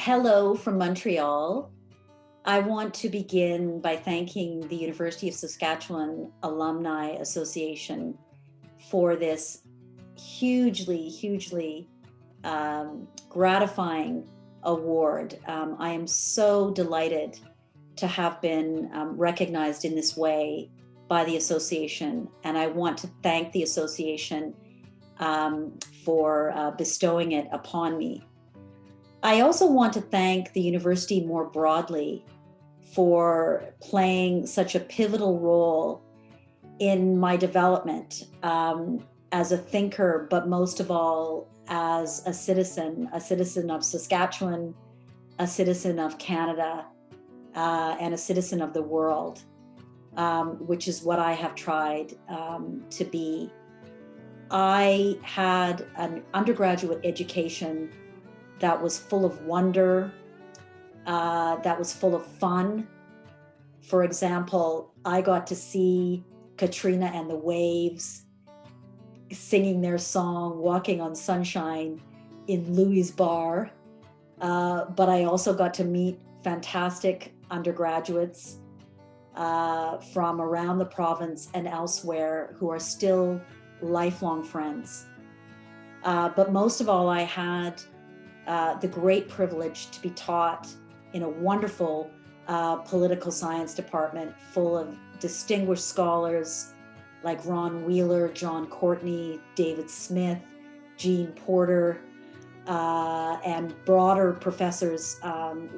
Hello from Montreal. I want to begin by thanking the University of Saskatchewan Alumni Association for this hugely gratifying award. I am so delighted to have been recognized in this way by the association, and I want to thank the association for bestowing it upon me. I also want to thank the university more broadly for playing such a pivotal role in my development as a thinker, but most of all as a citizen of Saskatchewan, a citizen of Canada, and a citizen of the world, which is what I have tried to be. I had an undergraduate education that was full of wonder, that was full of fun. For example, I got to see Katrina and the Waves singing their song, Walking on Sunshine, in Louis' Bar. But I also got to meet fantastic undergraduates from around the province and elsewhere who are still lifelong friends. But most of all, I had the great privilege to be taught in a wonderful political science department full of distinguished scholars like Ron Wheeler, John Courtney, David Smith, Jean Porter, and broader professors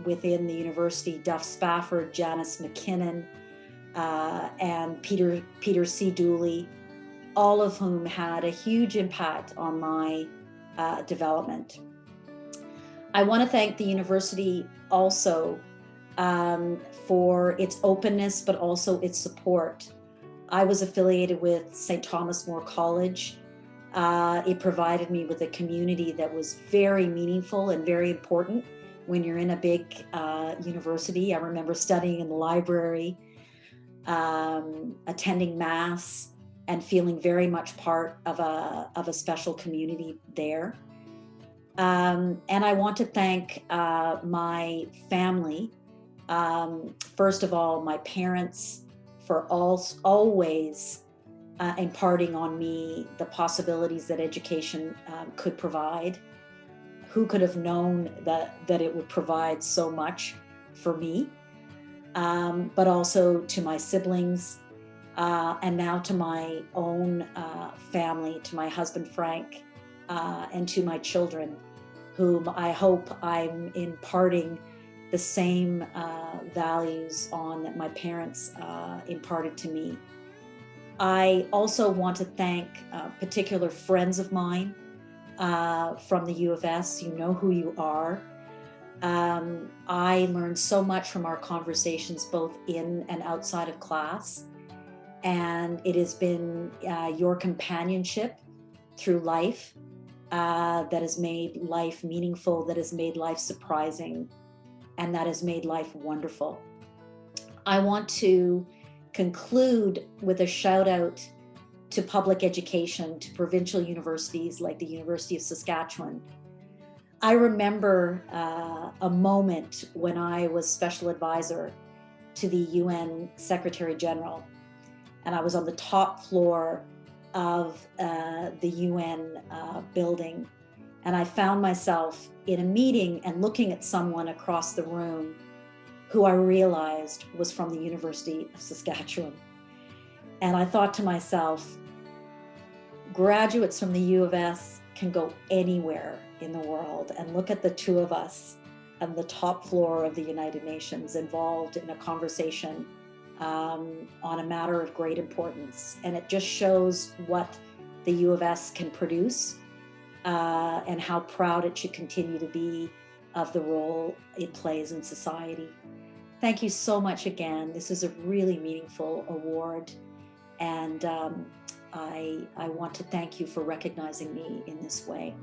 within the university, Duff Spafford, Janice McKinnon, and Peter C. Dooley, all of whom had a huge impact on my development. I want to thank the university also for its openness, but also its support. I was affiliated with St. Thomas More College. It provided me with a community that was very meaningful and very important when you're in a big university. I remember studying in the library, attending Mass, and feeling very much part of a special community there. And I want to thank my family, first of all, my parents, for always imparting on me the possibilities that education could provide. Who could have known that it would provide so much for me? But also to my siblings, and now to my own family, to my husband Frank, and to my children, whom I hope I'm imparting the same values on that my parents imparted to me. I also want to thank particular friends of mine from the U of S. You know who you are. I learned so much from our conversations, both in and outside of class. And it has been your companionship through life that has made life meaningful, that has made life surprising, and that has made life wonderful. I want to conclude with a shout out to public education, to provincial universities like the University of Saskatchewan. I remember a moment when I was special advisor to the UN Secretary General, and I was on the top floor of the UN building, and I found myself in a meeting and looking at someone across the room who I realized was from the University of Saskatchewan. And I thought to myself, graduates from the U of S can go anywhere in the world, and look at the two of us on the top floor of the United Nations involved in a conversation on a matter of great importance. And it just shows what the U of S can produce and how proud it should continue to be of the role it plays in society. Thank you so much again. This is a really meaningful award, and I want to thank you for recognizing me in this way.